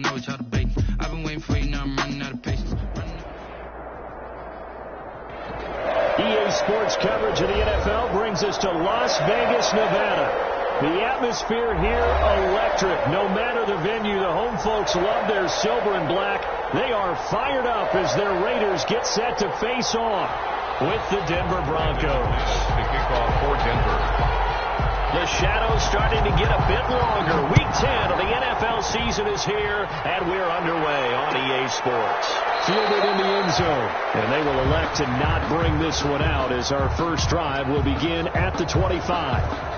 know it's how to bake. I've been waiting for you, now I'm running out of patience. EA Sports coverage of the NFL brings us to Las Vegas, Nevada. The atmosphere here, electric. No matter the venue, the home folks love their silver and black. They are fired up as their Raiders get set to face off with the Denver Broncos. The kickoff for Denver. The shadows starting to get a bit longer. Week 10 of the NFL season is here, and we're underway on EA Sports. Fielded in the end zone, and they will elect to not bring this one out as our first drive will begin at the 25.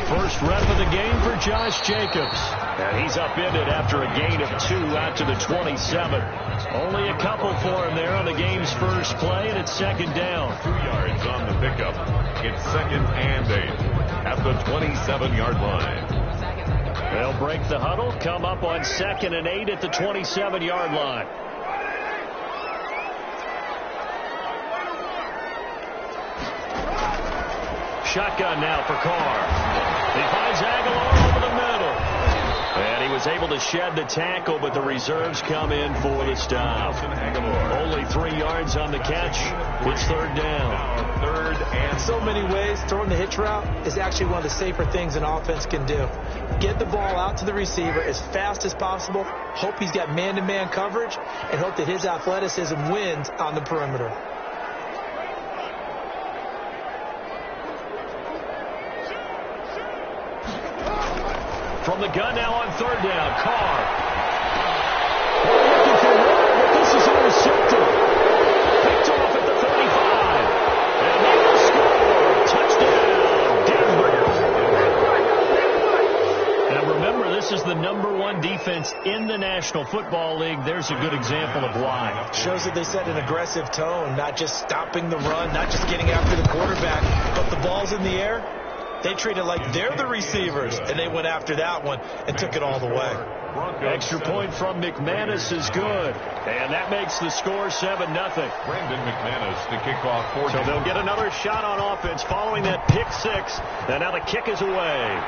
First rep of the game for Josh Jacobs. And he's upended after a gain of 2 out to the 27. Only a couple for him there on the game's first play, and it's second down. 2 yards on the pickup. It's 2nd and 8 at the 27-yard line. They'll break the huddle, come up on 2nd and 8 at the 27-yard line. Shotgun now for Carr. He finds Aguilar over the middle. And he was able to shed the tackle, but the reserves come in for the stop. Only 3 yards on the catch. It's third down. Third and so many ways, throwing the hitch route is actually one of the safer things an offense can do. Get the ball out to the receiver as fast as possible, hope he's got man-to-man coverage, and hope that his athleticism wins on the perimeter. From the gun now on third down, Carr. Looking for one, but this is intercepted. Picked off at the 35. And they will score. Touchdown, Denver. Now remember, this is the #1 defense in the National Football League. There's a good example of why. Shows that they set an aggressive tone, not just stopping the run, not just getting after the quarterback, but the ball's in the air. They treat it like they're the receivers, and they went after that one and took it all the way. Extra point from McManus is good, and that makes the score 7-0. Brandon McManus, the kickoff for So they'll get another shot on offense following that pick six, and now the kick is away.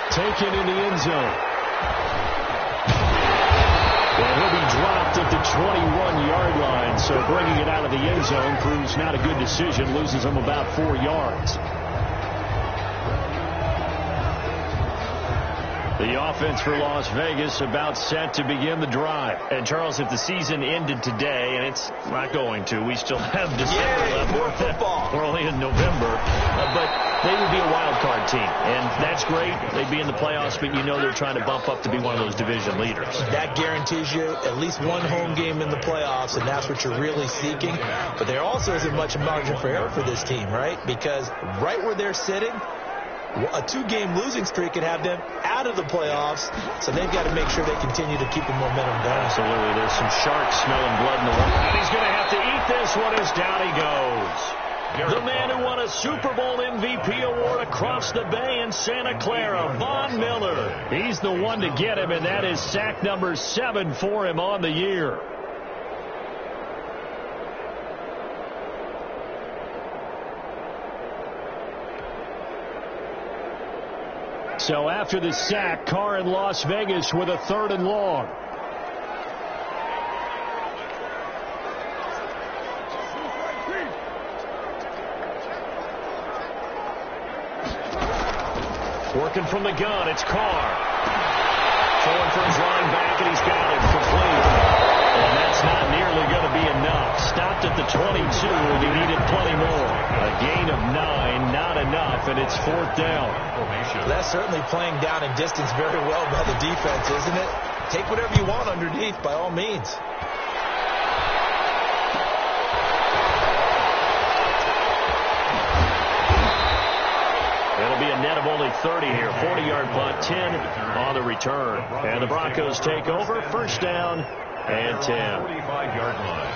Taken in the end zone. And he'll be dropped at the 21-yard line, so bringing it out of the end zone proves not a good decision, loses him about 4 yards. The offense for Las Vegas about set to begin the drive. And, Charles, if the season ended today, and it's not going to, we still have December left. More football. We're only in November. But they would be a wild card team, and that's great. They'd be in the playoffs, but you know they're trying to bump up to be one of those division leaders. That guarantees you at least one home game in the playoffs, and that's what you're really seeking. But there also isn't much margin for error for this team, right? Because right where they're sitting, a 2-game losing streak can have them out of the playoffs, so they've got to make sure they continue to keep the momentum going. Absolutely. There's some sharks smelling blood in the water. And he's going to have to eat this one as down he goes. The man who won a Super Bowl MVP award across the bay in Santa Clara, Von Miller. He's the one to get him, and that is sack number 7 for him on the year. So after the sack, Carr in Las Vegas with a 3rd and long. Working from the gun, it's Carr. Throwing for his line back, and he's got it complete. And that's not nearly going to be enough. Stopped at the 22, and he needed plenty more. A gain of 9, not enough, and it's 4th down. That's certainly playing down in distance very well by the defense, isn't it? Take whatever you want underneath, by all means. It'll be a net of only 30 here. 40-yard punt, 10 on the return. And the Broncos take over. First down and 10. 45-yard line.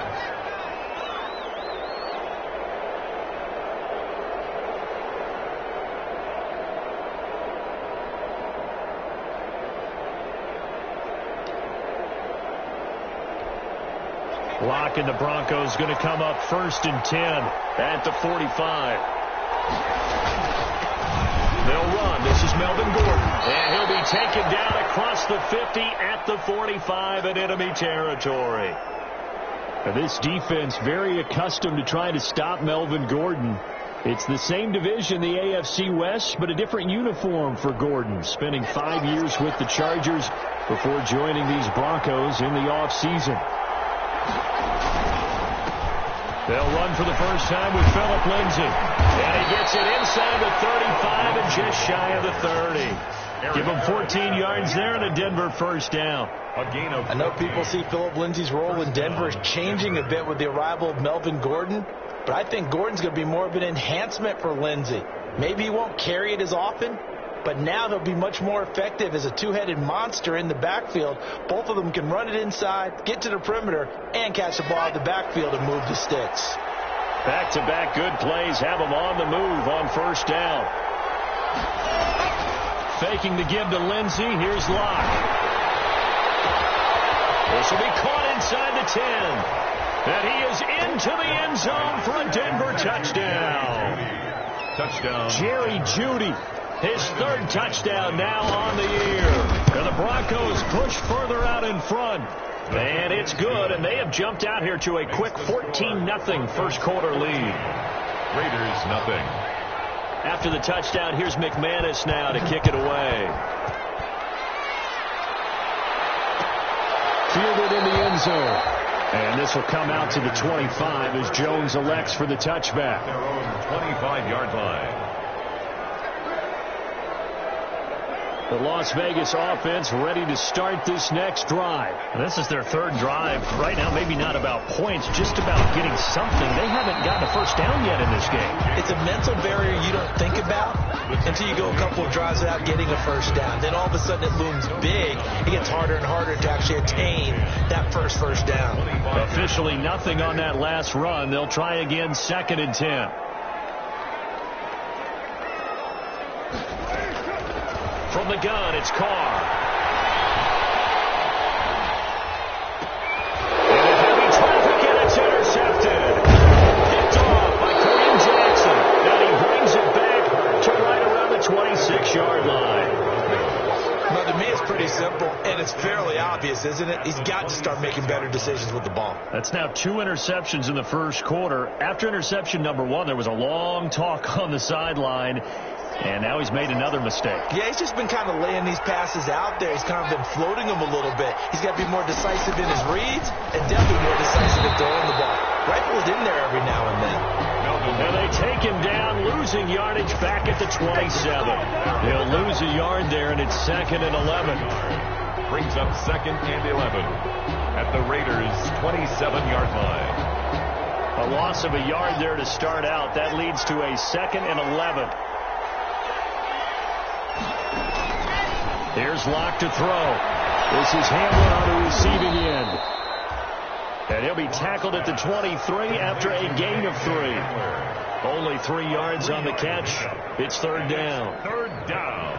Clock and the Broncos going to come up 1st and 10 at the 45. They'll run. This is Melvin Gordon. And he'll be taken down across the 50 at the 45 in enemy territory. Now this defense very accustomed to trying to stop Melvin Gordon. It's the same division, the AFC West, but a different uniform for Gordon, spending 5 years with the Chargers before joining these Broncos in the offseason. They'll run for the first time with Phillip Lindsay. And he gets it inside the 35 and just shy of the 30. Give him 14 yards there and a Denver first down. I know people see Phillip Lindsay's role in Denver is changing a bit with the arrival of Melvin Gordon, but I think Gordon's going to be more of an enhancement for Lindsay. Maybe he won't carry it as often, but now he'll be much more effective as a two-headed monster in the backfield. Both of them can run it inside, get to the perimeter, and catch the ball out of the backfield and move the sticks. Back-to-back good plays have him on the move on first down. Faking the give to Lindsay. Here's Locke. This will be caught inside the 10. And he is into the end zone for a Denver touchdown. Touchdown. Jerry Jeudy, his 3rd touchdown now on the year. And the Broncos push further out in front. And it's good, and they have jumped out here to a quick 14-0 first quarter lead. Raiders nothing. After the touchdown, here's McManus now to kick it away. Fielded in the end zone. And this will come out to the 25 as Jones elects for the touchback. Their own 25-yard line. The Las Vegas offense ready to start this next drive. This is their 3rd drive. Right now, maybe not about points, just about getting something. They haven't gotten a first down yet in this game. It's a mental barrier you don't think about until you go a couple of drives without getting a first down. Then all of a sudden it looms big. It gets harder and harder to actually attain that first down. Officially nothing on that last run. They'll try again 2nd and 10. From the gun, it's Carr. And heavy traffic, and it's intercepted. Picked off by Kareem Jackson. And he brings it back to right around the 26-yard line. Now, to me, it's pretty simple, and it's fairly obvious, isn't it? He's got to start making better decisions with the ball. That's now 2 interceptions in the first quarter. After interception number 1, there was a long talk on the sideline. And now he's made another mistake. Yeah, he's just been kind of laying these passes out there. He's kind of been floating them a little bit. He's got to be more decisive in his reads and definitely more decisive in throwing the ball. Rifle it in there every now and then. And they take him down, losing yardage back at the 27. He'll lose a yard there, and it's 2nd and 11. Brings up 2nd and 11 at the Raiders' 27-yard line. A loss of a yard there to start out. That leads to a 2nd and 11. Here's Locke to throw. This is Hamlin on the receiving end. And he'll be tackled at the 23 after a gain of 3. Only 3 yards on the catch. It's 3rd down. 3rd down.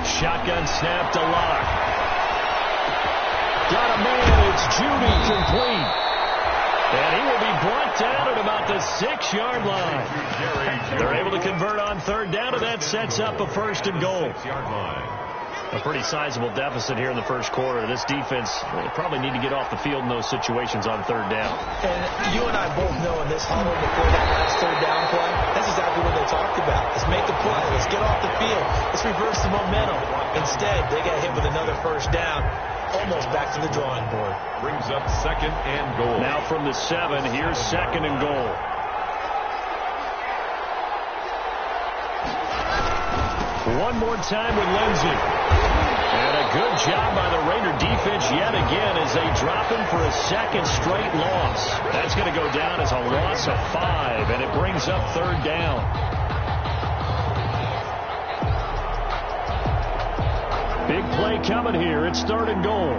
Shotgun snap to Locke. Got a man, it's Jeudy complete. And he will be brought down at about the 6-yard line. They're able to convert on 3rd down, and that sets up a 1st and goal. 6-yard line. A pretty sizable deficit here in the first quarter. This defense will probably need to get off the field in those situations on 3rd down. And you and I both know in this huddle before that last 3rd down play, that's exactly what they talked about. Let's make the play. Let's get off the field. Let's reverse the momentum. Instead, they got hit with another 1st down. Almost back to the drawing board. Brings up 2nd and goal. Now from the 7, here's 2nd and goal. One more time with Lindsay. And a good job by the Raider defense yet again as they drop him for a 2nd straight loss. That's going to go down as a loss of 5, and it brings up 3rd down. Big play coming here. It's 3rd and goal.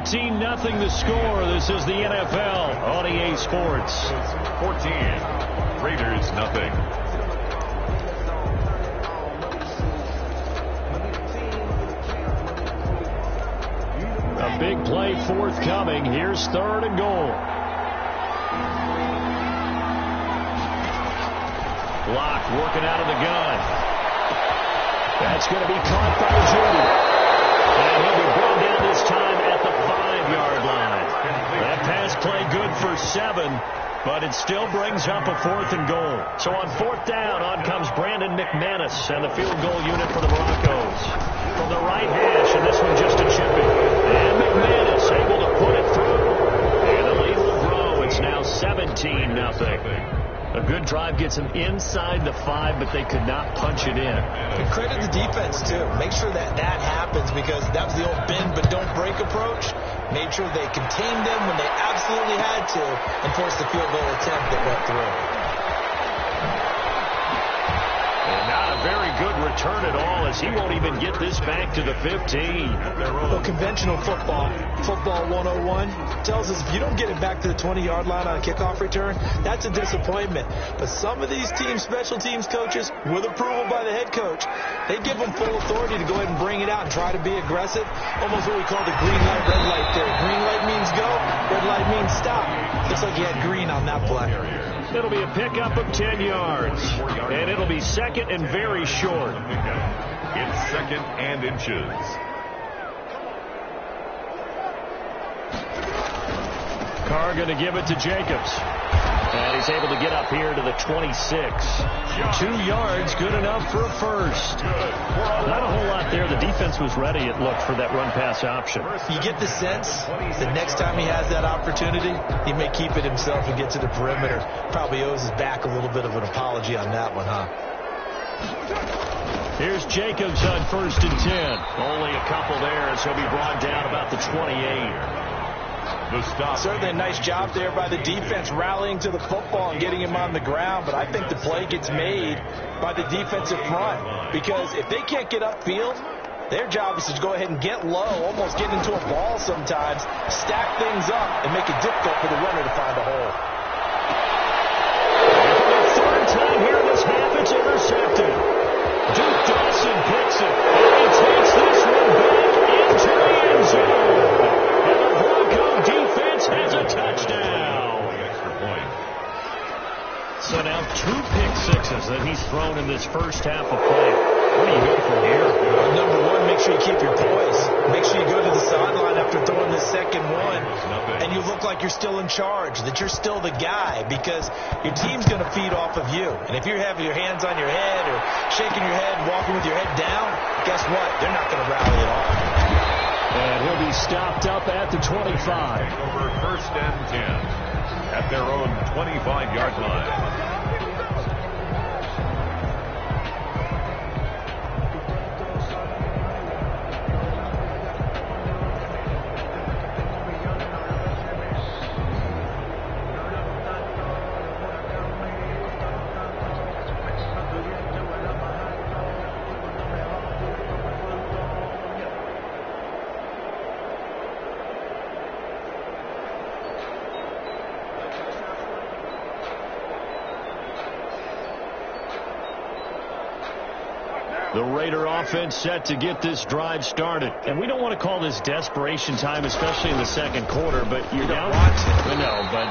14-0 the score. This is the NFL on EA Sports. 14. Raiders nothing. A big play forthcoming. Here's 3rd and goal. Block working out of the gun. That's going to be caught by Judy. And he'll be brought down this time at the 5-yard line. That pass play good for 7, but it still brings up a 4th and goal. So on 4th down, on comes Brandon McManus and the field goal unit for the Broncos. From the right hash, and this one just a chipping. And McManus able to put it through. And the lead will grow. It's now 17-0. A good drive gets them inside the 5, but they could not punch it in. And credit the defense, too. Make sure that happens, because that was the old bend but don't break approach. Made sure they contained them when they absolutely had to and forced the field goal attempt that went through. And not a very good return at all, as he won't even get this back to the 15. Well, conventional football 101, tells us if you don't get it back to the 20-yard line on a kickoff return, that's a disappointment. But some of these teams, special teams coaches, with approval by the head coach, they give them full authority to go ahead and bring it out and try to be aggressive. Almost what we call the green light, red light theory. Green light means go, red light means stop. Looks like you had green on that play. It'll be a pickup of 10 yards. And it'll be 2nd and very short. It's 2nd and inches. Carr going to give it to Jacobs. And he's able to get up here to the 26. 2 yards, good enough for a first. Not a whole lot there. The defense was ready, it looked, for that run-pass option. You get the sense that next time he has that opportunity, he may keep it himself and get to the perimeter. Probably owes his back a little bit of an apology on that one, huh? Here's Jacobs on 1st and 10. Only a couple there, as he'll be brought down about the 28. Certainly a nice job there by the defense, rallying to the football and getting him on the ground. But I think the play gets made by the defensive front, because if they can't get upfield, their job is to go ahead and get low, almost get into a ball sometimes, stack things up, and make it difficult for the runner to find a hole. And for the 3rd time here in this half, it's intercepted. Duke Dawson picks it, and he takes this one back into the end zone. And the Bronco defense has a touchdown. Extra point. So now 2 pick-sixes that he's thrown in this first half of play. What do you do from here? Well, number one, make sure you keep your poise. Make sure you go to the sideline after throwing the second one, and you look like you're still in charge, that you're still the guy, because your team's going to feed off of you. And if you're having your hands on your head or shaking your head, walking with your head down, guess what? They're not going to rally at all. And he'll be stopped up at the 25. Over 1st and 10 at their own 25-yard line. The Raider offense set to get this drive started. And we don't want to call this desperation time, especially in the second quarter, but you're down. No, but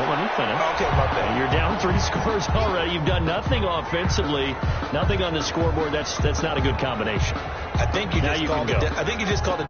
let me finish. Okay, my bad. You're down 3 scores already. You've done nothing offensively, nothing on the scoreboard. That's not a good combination. I think you just called it.